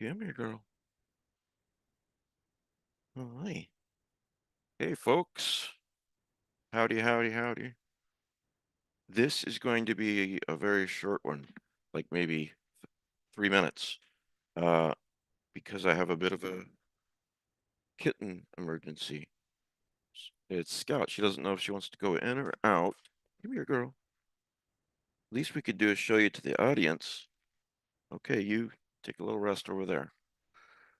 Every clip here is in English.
Come here, girl. Hi. Hey, folks. Howdy, howdy, howdy. This is going to be a very short one, like maybe 3 minutes, uh, because I have a bit of a kitten emergency. It's Scout. She doesn't know if she wants to go in or out. Come here, girl. Least we could do is show you to the audience. Okay, you take a little rest over there.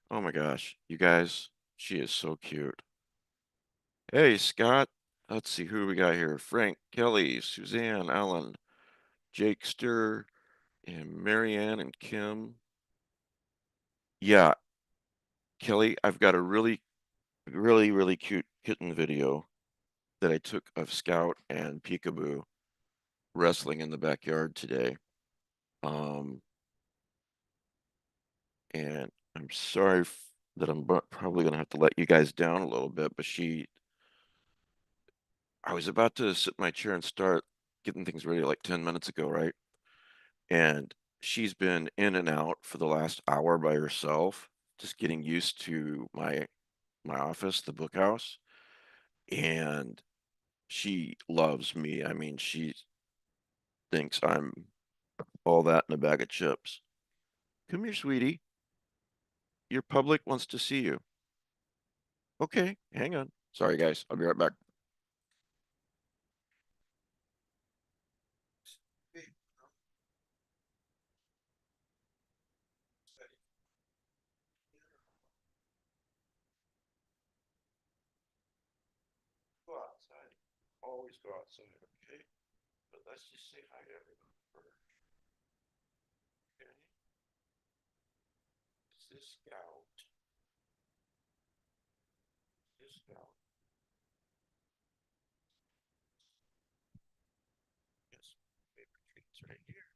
Oh my gosh, you guys, she is so cute. Hey, Scott. Let's see who we got here. Frank, Kelly, Suzanne, Alan, Jakester, and Marianne and Kim. Yeah, Kelly, I've got a really cute kitten video that I took of Scout and Peekaboo wrestling in the backyard today. Um, and I'm sorry that I'm probably gonna have to let you guys down a little bit, but I was about to sit in my chair and start getting things ready like 10 minutes ago, right? And she's been in and out for the last hour by herself, just getting used to my office, the book house, and she loves me. I mean, she thinks I'm all that in a bag of chips. Come here, sweetie. Your public wants to see you. Okay, hang on. Sorry, guys. I'll be right back. Go outside. Always go outside, okay? But let's just say hi to everyone first. Okay? Is this Scout? This Scout? Yes. Paper treats right here.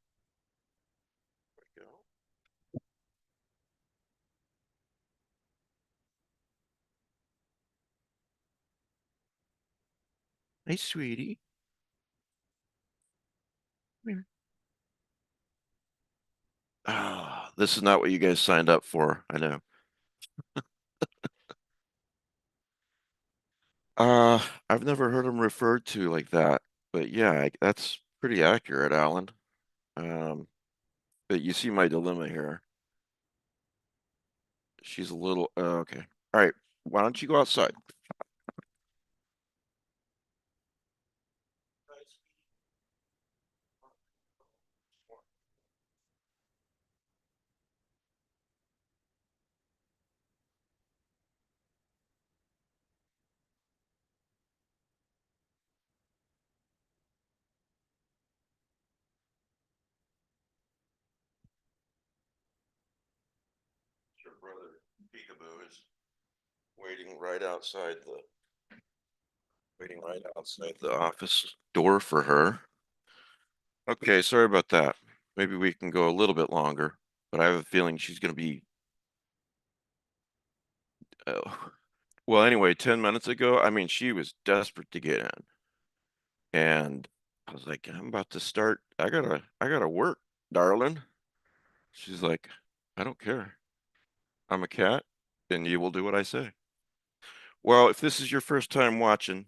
There we go. Hey, sweetie. Come here. Ah, this is not what you guys signed up for. I know. Uh, I've never heard him referred to like that, but yeah, that's pretty accurate, Alan. Um, but you see my dilemma here. She's a little, okay. All right, why don't you go outside? Your brother Peekaboo is waiting right outside the waiting right outside the office door for her. Okay, sorry about that. Maybe we can go a little bit longer, but I have a feeling she's going to be. Well, anyway, 10 minutes ago, I mean, she was desperate to get in. And I was like, I'm about to start. I gotta work, darling. She's like, I don't care. I'm a cat, and you will do what I say. Well, if this is your first time watching,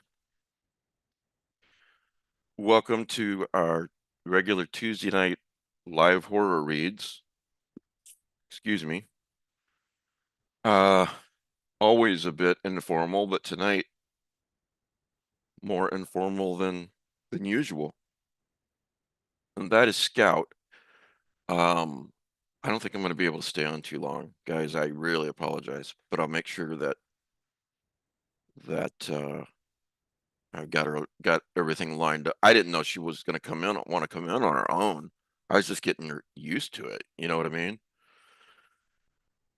welcome to our regular Tuesday night live horror reads. Excuse me. Uh, Always a bit informal, but tonight more informal than usual. And that is Scout. Um, I don't think I'm going to be able to stay on too long, guys. I really apologize, but I'll make sure that I've got everything lined up. I didn't know she was going to want to come in on her own. I was just getting her used to it. You know what I mean?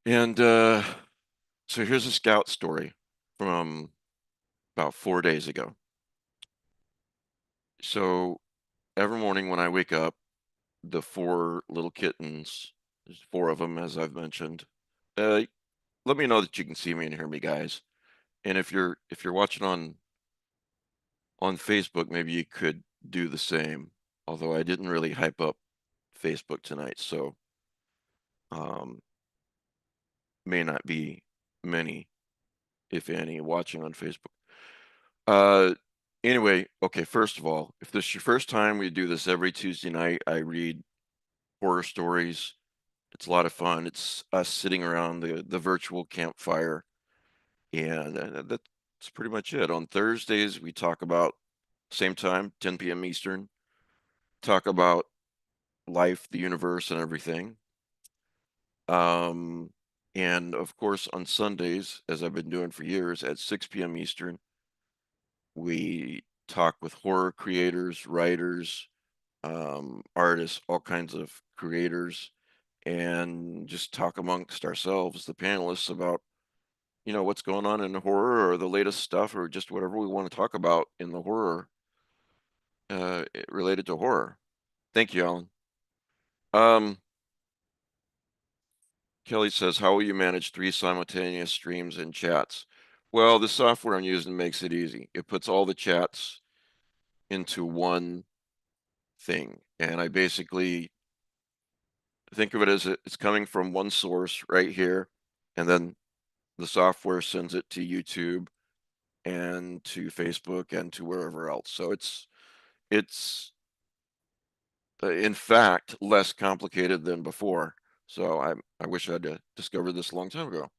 And so here's a Scout story from about 4 days ago. So every morning when I wake up, the four little kittens, there's four of them, as I've mentioned. Uh, Let me know that you can see me and hear me, guys. And if you're watching on Facebook, maybe you could do the same. Although I didn't really hype up Facebook tonight, so um, may not be many, if any, watching on Facebook. Anyway, okay, first of all, if this is your first time, we do this every Tuesday night. I read horror stories. It's a lot of fun. It's us sitting around the virtual campfire, and that's pretty much it. On Thursdays, we talk about same time, 10 p.m. Eastern, talk about life, the universe, and everything. Um, and of course, on Sundays, as I've been doing for years, at 6 p.m. Eastern, we talk with horror creators, writers, artists, all kinds of creators, and just talk amongst ourselves, the panelists, about what's going on in horror or the latest stuff or just whatever we want to talk about in the horror related to horror. Thank you, Alan. Kelly says, how will you manage 3 simultaneous streams and chats? Well, the software I'm using makes it easy. It puts all the chats into one thing, and I basically think of it as it's coming from one source right here, and then the software sends it to YouTube and to Facebook and to wherever else. So it's in fact less complicated than before. So I wish I'd discovered this a long time ago.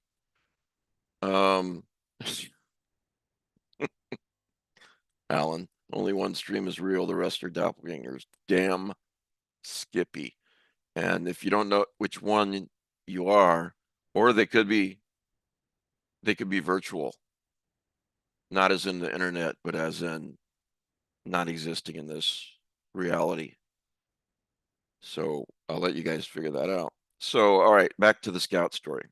Alan, only one stream is real, the rest are doppelgangers. Damn Skippy. And if you don't know which one you are, or they could be virtual, not as in the internet, but as in not existing in this reality. So I'll let you guys figure that out. So, all right, back to the scout story.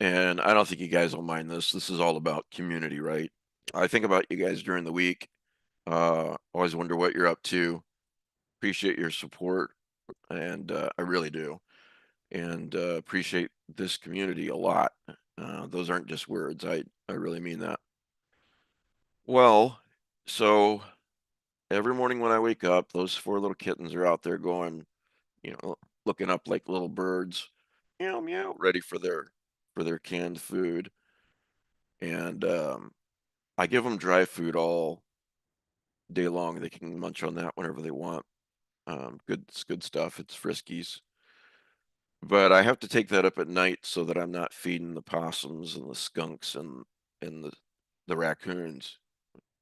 And I don't think you guys will mind this. This is all about community, right? I think about you guys during the week. Always wonder what you're up to. Appreciate your support, and I really do. And appreciate this community a lot. Those aren't just words. I really mean that. Well, so every morning when I wake up, those 4 little kittens are out there going, looking up like little birds, meow meow, ready for their canned food. And I give them dry food all day long. They can munch on that whenever they want. It's good stuff. It's Friskies. But I have to take that up at night so that I'm not feeding the possums and the skunks and the raccoons.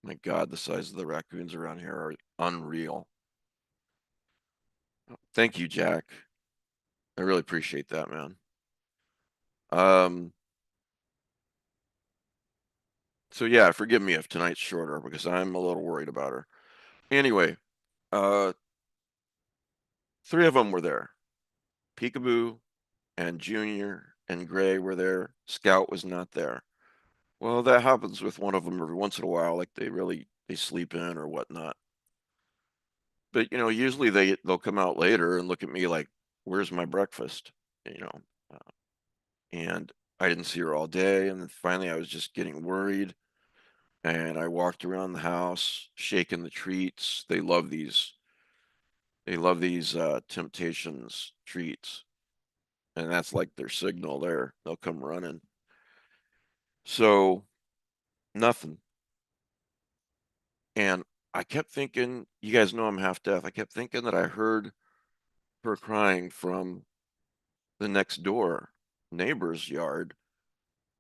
My God, the size of the raccoons around here are unreal. Thank you, Jack. I really appreciate that, man. So yeah, forgive me if tonight's shorter because I'm a little worried about her. Anyway, 3 of them were there. Peekaboo and Junior and Gray were there. Scout was not there. Well, that happens with one of them every once in a while, like they sleep in or whatnot. But usually they'll come out later and look at me like, "Where's my breakfast?" You know, uh, and I didn't see her all day, and then finally I was just getting worried, and I walked around the house shaking the treats. They love these. They love these Temptations treats, and that's like their signal there. They'll come running. So nothing. And I kept thinking, you guys know I'm half deaf. I kept thinking that I heard her crying from the next door neighbor's yard.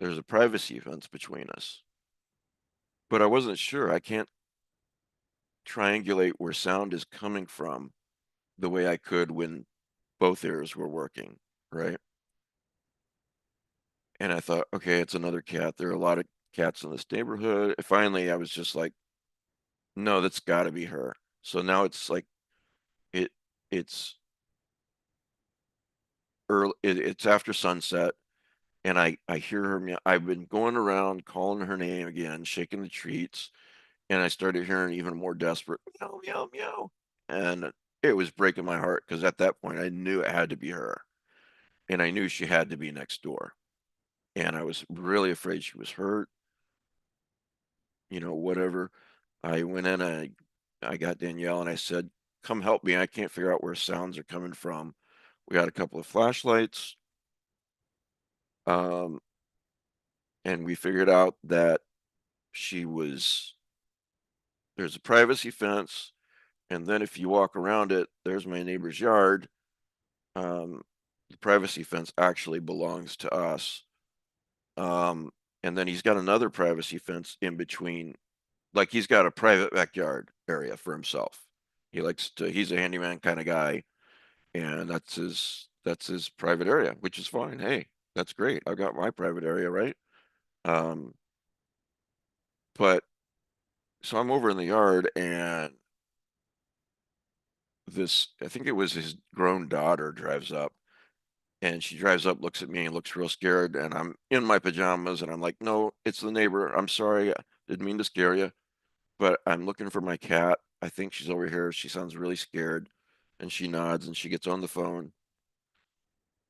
There's a privacy fence between us. But I wasn't sure. I can't triangulate where sound is coming from the way I could when both ears were working, right? And I thought, okay, it's another cat. There are a lot of cats in this neighborhood. Finally, I was just like, no, that's got to be her. So now it's like it it's early. It's after sunset, and I hear her meow. I've been going around calling her name again, shaking the treats, and I started hearing even more desperate meow meow meow, and it was breaking my heart because at that point I knew it had to be her, and I knew she had to be next door, and I was really afraid she was hurt, whatever. I went in and I got Danielle and I said, "Come help me. I can't figure out where sounds are coming from." We got a couple of flashlights. And we figured out that there's a privacy fence, and then if you walk around it, there's my neighbor's yard. Um, the privacy fence actually belongs to us. Um, and then he's got another privacy fence in between, like he's got a private backyard area for himself. He's a handyman kind of guy, and that's his private area, which is fine. Hey, that's great. I've got my private area, right? Um, but so I'm over in the yard, and I think it was his grown daughter drives up, and she drives up, looks at me, and looks real scared, and I'm in my pajamas, and I'm like, no, it's the neighbor. I'm sorry. I didn't mean to scare you, but I'm looking for my cat. I think she's over here. She sounds really scared. And she nods, and she gets on the phone,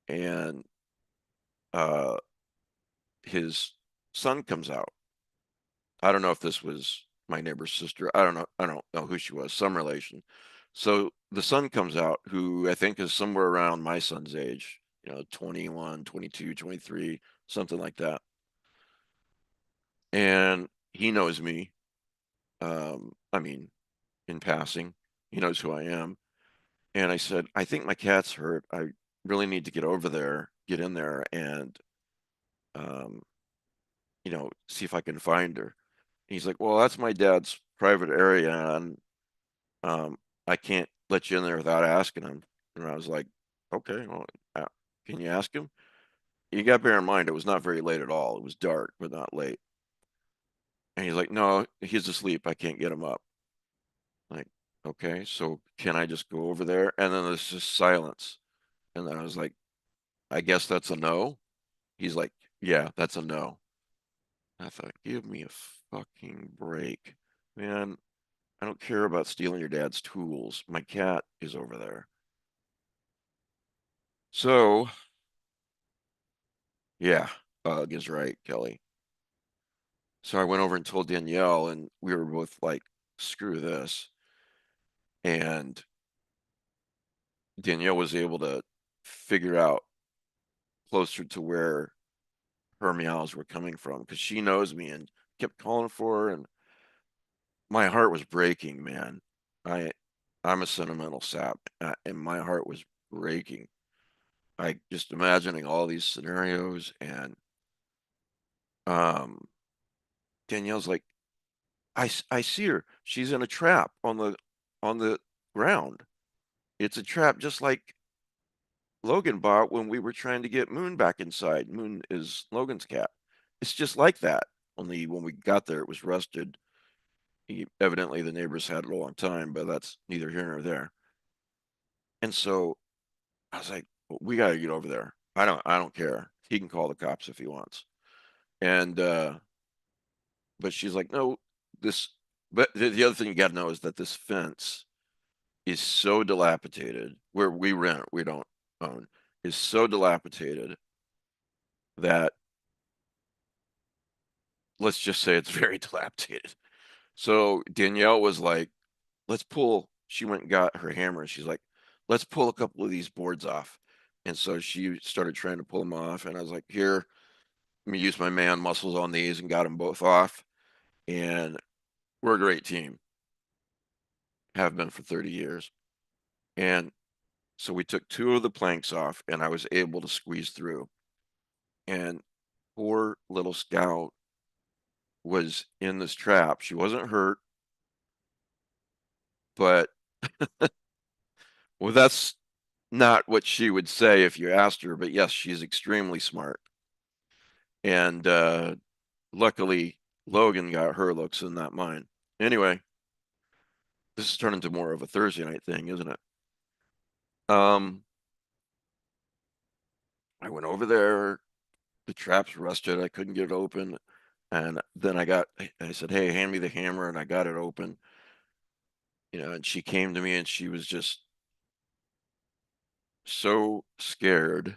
and uh, his son comes out. I don't know if this was my neighbor's sister. I don't know. I don't know who she was, some relation. So the son comes out, who I think is somewhere around my son's age, 21, 22, 23, something like that. And he knows me. I mean, in passing, he knows who I am. And I said, I think my cat's hurt. I really need to get over there, get in there, and um, see if I can find her. And he's like, well, that's my dad's private area, and um, I can't let you in there without asking him. And I was like, okay, well, can you ask him? You got to bear in mind, it was not very late at all. It was dark, but not late. And he's like, no, he's asleep. I can't get him up. Like, okay, so can I just go over there? And then there's just silence. And then I was like, I guess that's a no. He's like, yeah, that's a no. I thought, give me a fucking break. Man, I don't care about stealing your dad's tools. My cat is over there. So, yeah, Ugg is right, Kelly. So I went over and told Danielle, and we were both like, screw this. And Danielle was able to figure out closer to where her meows were coming from because she knows me and kept calling for her. And my heart was breaking, man. I I'm a sentimental sap, and my heart was breaking. I just imagining all these scenarios, and um, Danielle's like, I see her. She's in a trap on the ground. It's a trap just like Logan bought when we were trying to get Moon back inside. Moon is Logan's cat. It's just like that. Only when we got there, it was rusted. Evidently, the neighbors had it a long time, but that's neither here nor there. And so I was like, we got to get over there. I don't care. He can call the cops if he wants. And but she's like, no, this. But the other thing you got to know is that this fence is so dilapidated. Where we rent, we don't own, is so dilapidated that let's just say it's very dilapidated. So Danielle was like, let's pull. She went and got her hammer. She's like, let's pull a couple of these boards off. And so she started trying to pull them off. And I was like, here, let me use my man muscles on these and got them both off. And we're a great team, have been for 30 years. And so we took two of the planks off, and I was able to squeeze through. And poor little Scout was in this trap. She wasn't hurt, but well, that's not what she would say if you asked her. But yes, she's extremely smart. And luckily, Logan got her looks and not mine. Anyway, this is turning into more of a Thursday night thing, isn't it? I went over there. The trap's rusted. I couldn't get it open. And then I said, hey, hand me the hammer. And I got it open. And she came to me, and she was just so scared.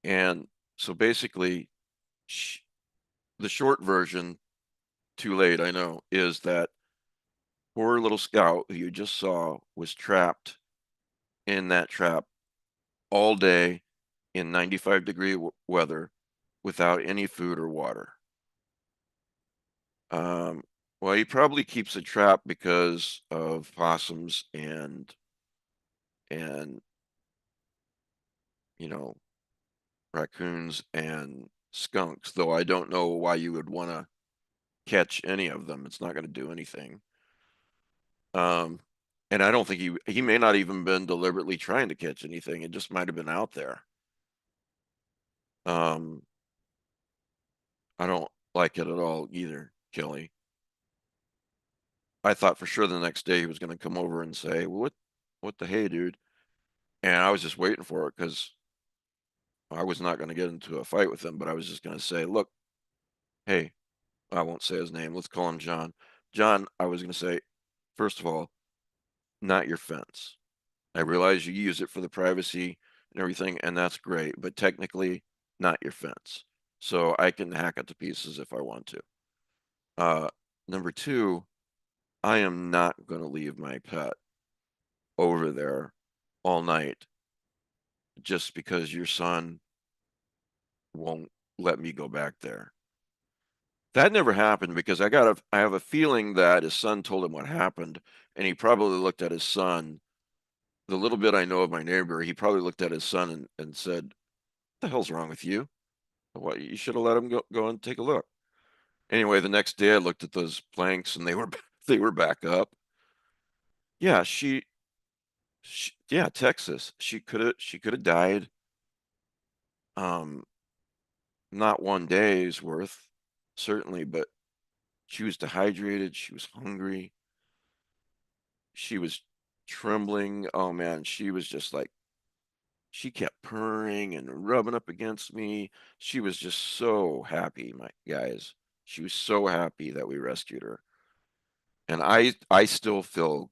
And so basically, she, the short version, too late, I know, is that poor little Scout, who you just saw, was trapped in that trap all day in 95-degree weather without any food or water? Well, he probably keeps a trap because of possums and you know, raccoons and skunks, though I don't know why you would want to catch any of them. It's not going to do anything. Um, and I don't think he may not even been deliberately trying to catch anything. It just might have been out there. Um, I don't like it at all either, Kelly. I thought for sure the next day he was going to come over and say, what the hey, dude? And I was just waiting for it because I was not going to get into a fight with him, but I was just going to say, look, hey, I won't say his name. Let's call him John. John, I was going to say, first of all, not your fence. I realize you use it for the privacy and everything, and that's great, but technically, not your fence. So I can hack it to pieces if I want to. Number two, I am not going to leave my pet over there all night just because your son won't let me go back there. That never happened because I have a feeling that his son told him what happened, and he probably looked at his son. The little bit I know of my neighbor, he probably looked at his son and said, "What the hell's wrong with you? What you should have let him go and take a look." Anyway, the next day I looked at those planks and they were they were back up. Yeah, yeah, Texas. She could have died. Um, not one day's worth, certainly, but she was dehydrated. She was hungry. She was trembling. Oh man, she was just like, she kept purring and rubbing up against me. She was just so happy, my guys. She was so happy that we rescued her. And I still feel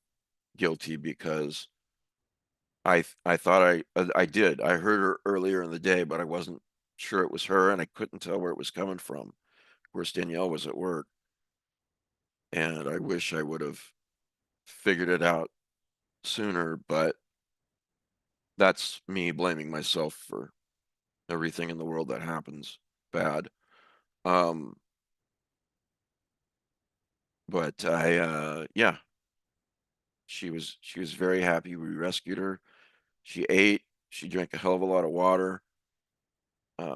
guilty because I thought I did. I heard her earlier in the day, but I wasn't sure it was her and I couldn't tell where it was coming from. Of course, Danielle was at work, and I wish I would have figured it out sooner, but that's me blaming myself for everything in the world that happens bad. Um, but yeah, she was very happy we rescued her. She ate, she drank a hell of a lot of water.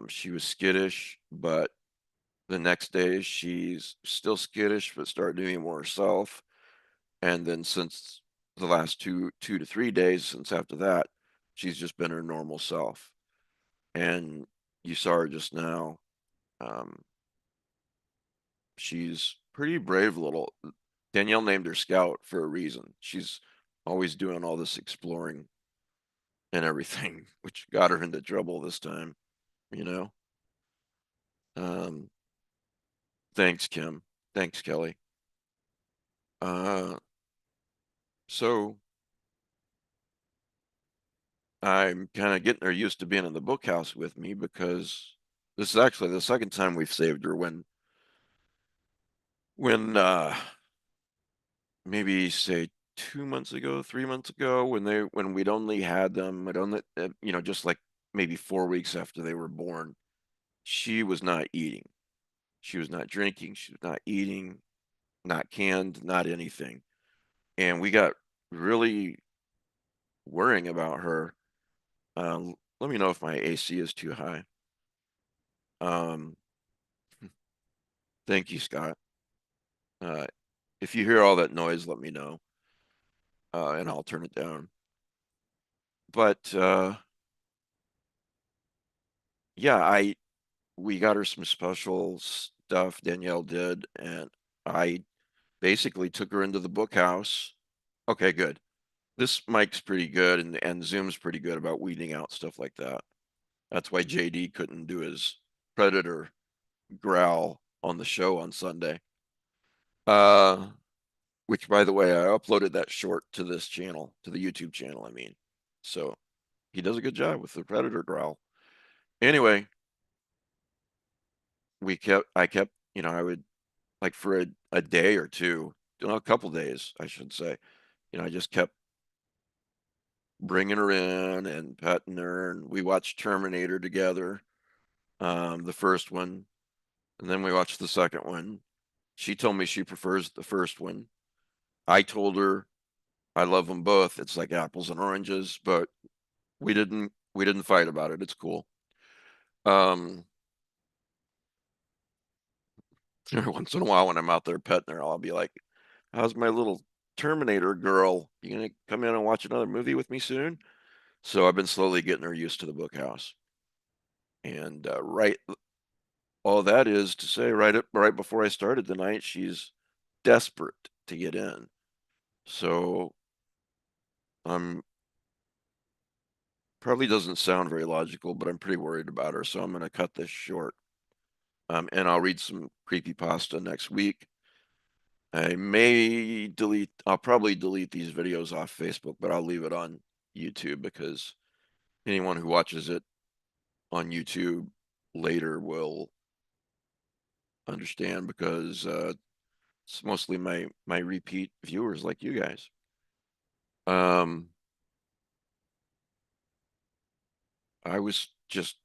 She was skittish, but the next day she's still skittish, but started doing more herself. And then since the last 2 to 3 days, since after that, she's just been her normal self. And you saw her just now. Um, she's pretty brave little. Danielle named her Scout for a reason. She's always doing all this exploring and everything, which got her into trouble this time, you know? Um, thanks, Kim. Thanks, Kelly. Uh, so I'm kind of getting her used to being in the bookhouse with me because this is actually the second time we've saved her when maybe say 2 months ago, 3 months ago, when we'd only had them, I'd only just like maybe 4 weeks after they were born, she was not eating, she was not drinking, she was not eating, not canned, not anything, and we got really worrying about her. Let me know if my AC is too high. Um, thank you, Scott. Uh, if you hear all that noise, let me know, and I'll turn it down. But yeah, I we got her some special stuff. Danielle did, and I basically took her into the book house. Okay, good. This mic's pretty good, and Zoom's pretty good about weeding out stuff like that. That's why JD couldn't do his predator growl on the show on Sunday. Uh, which, by the way, I uploaded that short to this channel, to the YouTube channel, I mean. So he does a good job with the predator growl. Anyway, I kept, I would, like, for a day or two, a couple days, I should say, I just kept bringing her in and petting her, and we watched Terminator together, the first one, and then we watched the second one. She told me she prefers the first one. I told her I love them both. It's like apples and oranges, but we didn't fight about it. It's cool. Um, every once in a while when I'm out there petting her, I'll be like, "How's my little Terminator girl? You gonna come in and watch another movie with me soon?" So I've been slowly getting her used to the book house. And right, all that is to say, right before I started the night, she's desperate to get in. So I'm probably doesn't sound very logical, but I'm pretty worried about her. So I'm going to cut this short. And I'll read some creepy pasta next week. I'll probably delete these videos off Facebook, but I'll leave it on YouTube because anyone who watches it on YouTube later will understand because it's mostly my repeat viewers like you guys. Um, I was just,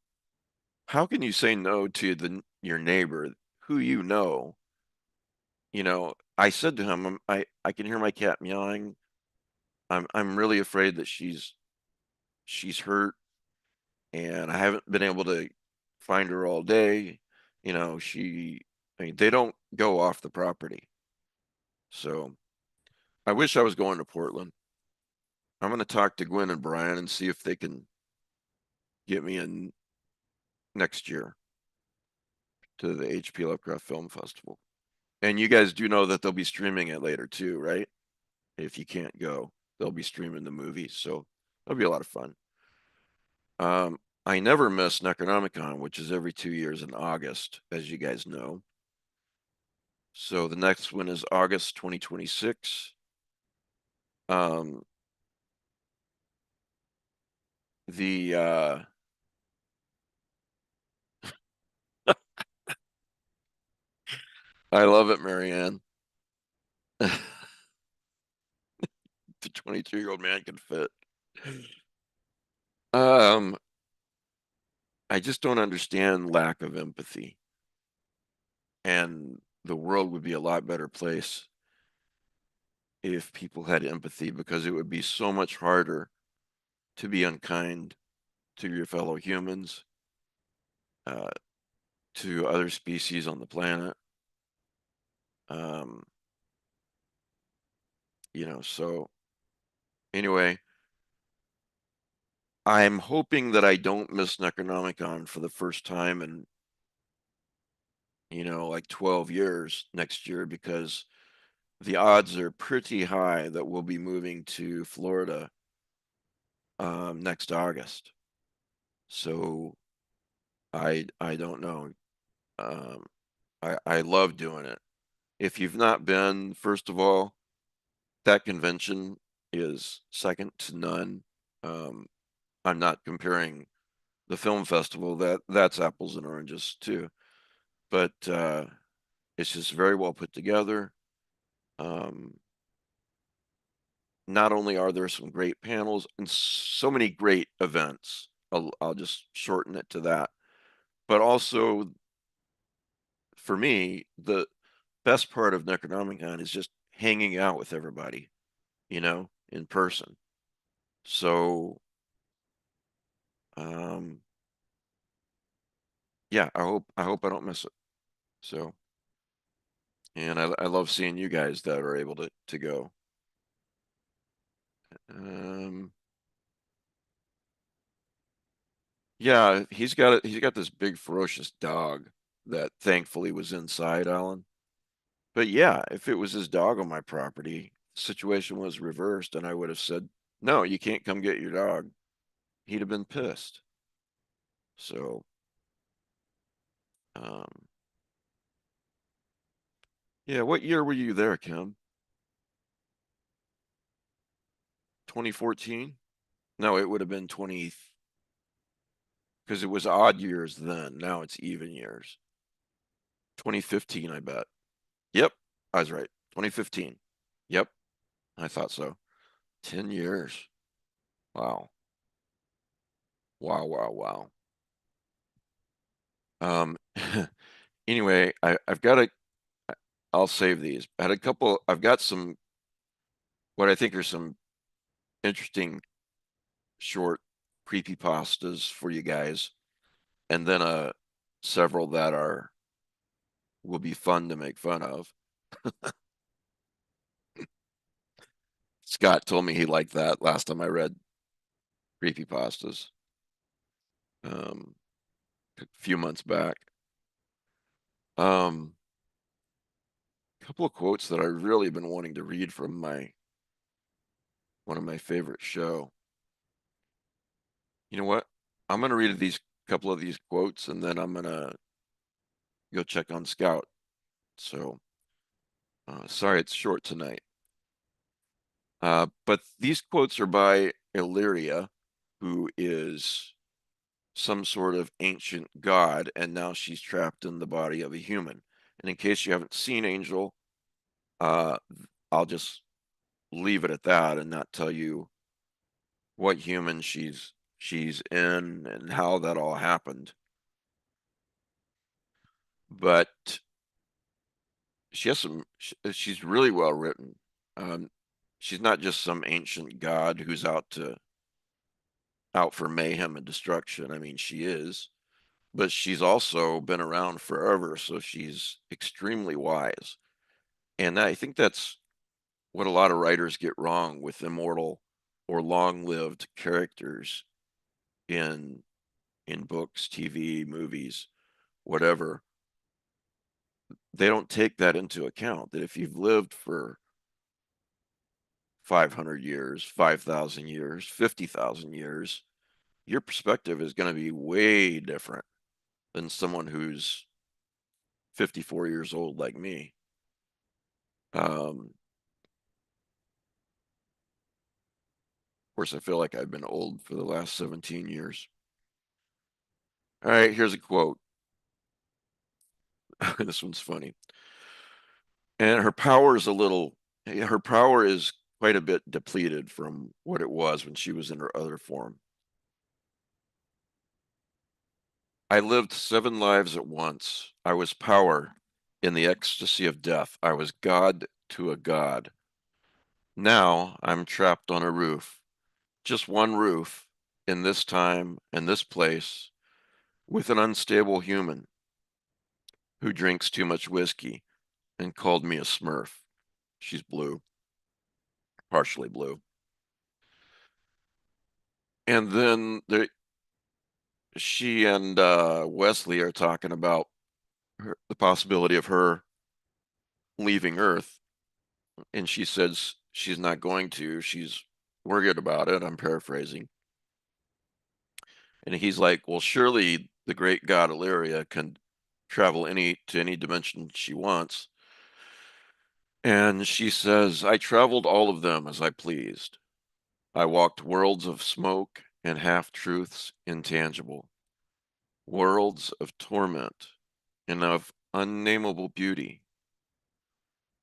how can you say no to your neighbor who you know? You know, I said to him, I can hear my cat meowing. I'm really afraid that she's hurt, and I haven't been able to find her all day. You know, I mean, they don't go off the property. So I wish I was going to Portland. I'm going to talk to Gwen and Brian and see if they can get me in next year to the HP Lovecraft Film Festival. And you guys do know that they'll be streaming it later too, right? If you can't go, they'll be streaming the movie. So that'll be a lot of fun. I never miss Necronomicon, which is every 2 years in August, as you guys know. So the next one is August 2026. Um, the I love it, Marianne. The 22-year-old man can fit. Um, I just don't understand lack of empathy. And the world would be a lot better place if people had empathy because it would be so much harder to be unkind to your fellow humans, uh, to other species on the planet. Um, so anyway, I'm hoping that I don't miss Necronomicon for the first time in, like 12 years next year because the odds are pretty high that we'll be moving to Florida next August. So I don't know. Um, I love doing it. If you've not been, first of all, that convention is second to none. Um, I'm not comparing the film festival, that's apples and oranges too, but it's just very well put together. Um, not only are there some great panels and so many great events, I'll just shorten it to that, but also for me, the best part of Necronomicon is just hanging out with everybody, in person. So, um, yeah, I hope I don't miss it. So, and I love seeing you guys that are able to go. Um, yeah, he's got this big ferocious dog that thankfully was inside, Alan. But yeah, if it was his dog on my property, the situation was reversed, and I would have said, "No, you can't come get your dog." He'd have been pissed. So, um, yeah, what year were you there, Kim? 2014? No, it would have been 20 because it was odd years then. Now it's even years. 2015, I bet. Yep, I was right. 2015. Yep, I thought so. 10 years. Wow. Wow, wow, wow. Um, anyway, I've got I'll save these. I had a couple, I've got some, what I think are some interesting short creepypastas for you guys, and then several that will be fun to make fun of. Scott told me he liked that last time I read creepypastas, a few months back. A couple of quotes that I've really been wanting to read from one of my favorite show. You know what? I'm gonna read these couple of these quotes, and then I'm gonna go check on Scout. So sorry it's short tonight. But these quotes are by Illyria, who is some sort of ancient god, and now she's trapped in the body of a human. And in case you haven't seen Angel, uh, I'll just leave it at that and not tell you what human she's in and how that all happened. But she has she's really well written. Um, she's not just some ancient god who's out for mayhem and destruction. I mean, she is, but she's also been around forever, so she's extremely wise. And I think that's what a lot of writers get wrong with immortal or long-lived characters in books, TV, movies, whatever. They don't take that into account, that if you've lived for 500 years, 5,000 years, 50,000 years, your perspective is going to be way different than someone who's 54 years old like me. Of course, I feel like I've been old for the last 17 years. All right, here's a quote. This one's funny. And her power is quite a bit depleted from what it was when she was in her other form. I lived 7 lives at once. I was power in the ecstasy of death. I was God to a god. Now I'm trapped on a roof, just one roof, in this time and this place, with an unstable human who drinks too much whiskey and called me a smurf. She's blue, partially blue. And then she and Wesley are talking about the possibility of her leaving Earth, and she says she's not going to. She's worried about it. I'm paraphrasing. And he's like, "Well, surely the great god Illyria can travel to any dimension she wants." And she says, "I traveled all of them as I pleased. I walked worlds of smoke and half-truths intangible, worlds of torment and of unnameable beauty,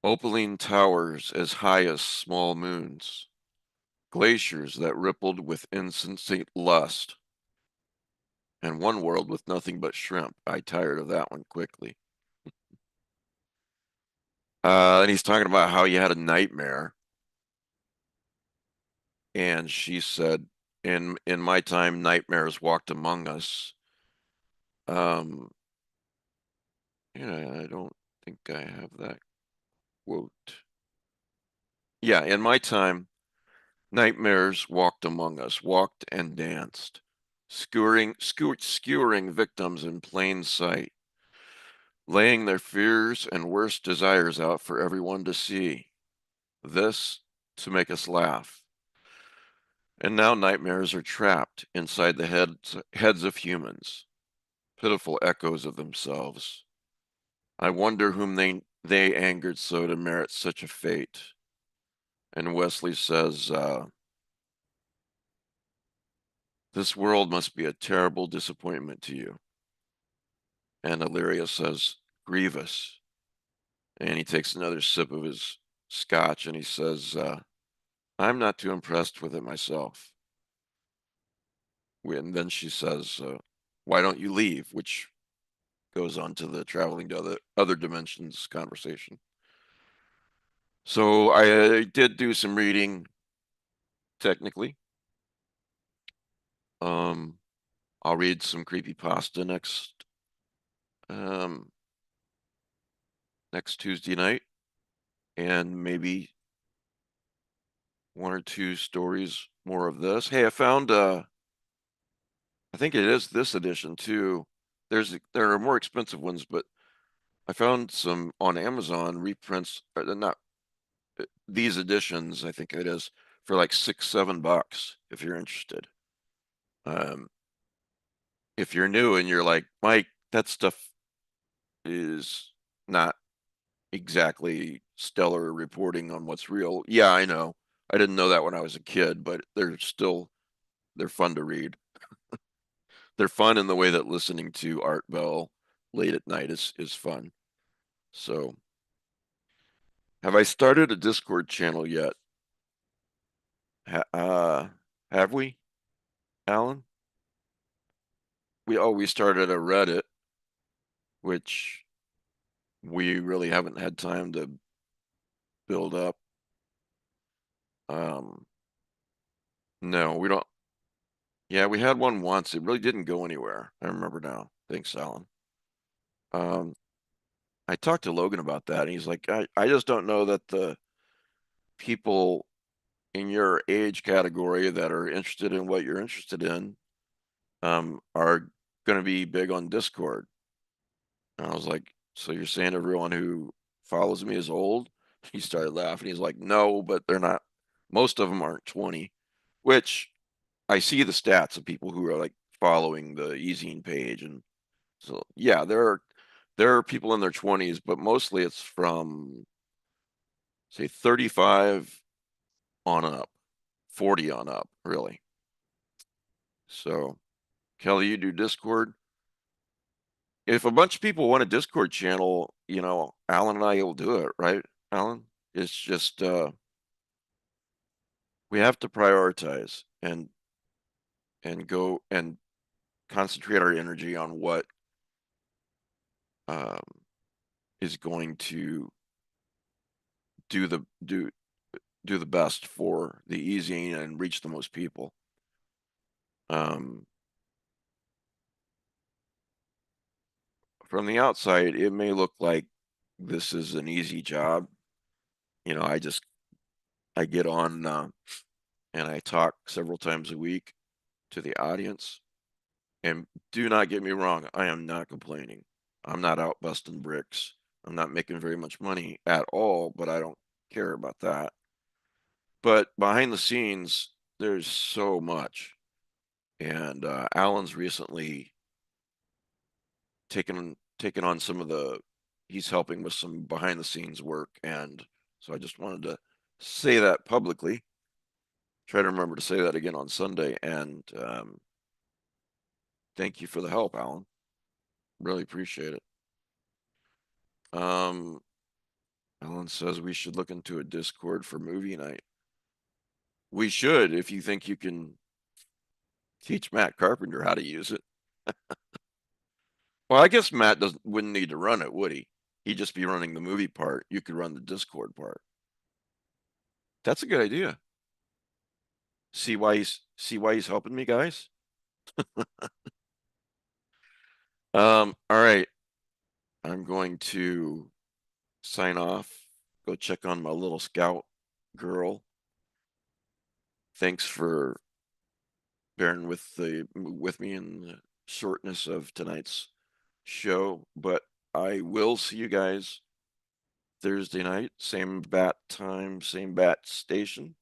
opaline towers as high as small moons, glaciers that rippled with insensate lust, and one world with nothing but shrimp." I tired of that one quickly. And he's talking about how he had a nightmare, and she said, in my time, nightmares walked among us." Um, yeah, I don't think I have that quote. Yeah, in my time, nightmares walked among us, walked and danced, skewering victims in plain sight, laying their fears and worst desires out for everyone to see. This to make us laugh. And now nightmares are trapped inside the heads of humans, pitiful echoes of themselves. I wonder whom they angered so to merit such a fate. And Wesley says, "This world must be a terrible disappointment to you." And Illyria says, "Grievous." And he takes another sip of his scotch and he says, "I'm not too impressed with it myself." And then she says, why don't you leave? Which goes on to the traveling to other dimensions conversation. So I did do some reading, technically. I'll read some creepypasta um, next Tuesday night, and maybe one or two stories more of this. Hey, I found I think it is this edition too. There are more expensive ones, but I found some on Amazon reprints. They're not these editions. I think it is for like $6-7 if you're interested. Um, if you're new and you're like, Mike, that stuff is not exactly stellar reporting on what's real. Yeah, I know. I didn't know that when I was a kid, but they're fun to read. They're fun in the way that listening to Art Bell late at night is fun. So, have I started a Discord channel yet? Have we, Alan? We started a Reddit, which we really haven't had time to build up. No, we don't. Yeah, we had one once. It really didn't go anywhere. I remember now. Thanks, Alan. Um, I talked to Logan about that, and he's like, I just don't know that the people in your age category that are interested in what you're interested in are going to be big on Discord. And I was like, so you're saying everyone who follows me is old? He started laughing. He's like, no, but they're not. Most of them aren't 20, which I see the stats of people who are like following the Ezine page. And so, yeah, there are people in their 20s, but mostly it's from, say, 35 on up, 40 on up, really. So, Kelly, you do Discord. If a bunch of people want a Discord channel, Alan and I will do it, right, Alan? It's just we have to prioritize and go and concentrate our energy on what um, is going to do the do do the best for the easy and reach the most people. Um, from the outside, it may look like this is an easy job. I get on and I talk several times a week to the audience. And do not get me wrong, I am not complaining. I'm not out busting bricks. I'm not making very much money at all, but I don't care about that. But behind the scenes, there's so much. And Alan's recently taken on he's helping with some behind the scenes work. And so I just wanted to say that publicly. Try to remember to say that again on Sunday. And thank you for the help, Alan. Really appreciate it. Um, Alan says we should look into a Discord for movie night. We should, if you think you can teach Matt Carpenter how to use it. Well, I guess Matt wouldn't need to run it, would he? He'd just be running the movie part. You could run the Discord part. That's a good idea. See why he's helping me, guys? All right. I'm going to sign off. Go check on my little scout girl. Thanks for bearing with me in the shortness of tonight's show, but I will see you guys Thursday night, same bat time, same bat station,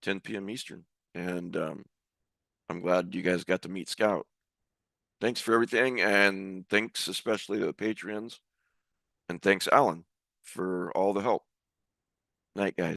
10 p.m. Eastern. And I'm glad you guys got to meet Scout. Thanks for everything, and thanks especially to the Patreons, and thanks Alan for all the help. Night, guys.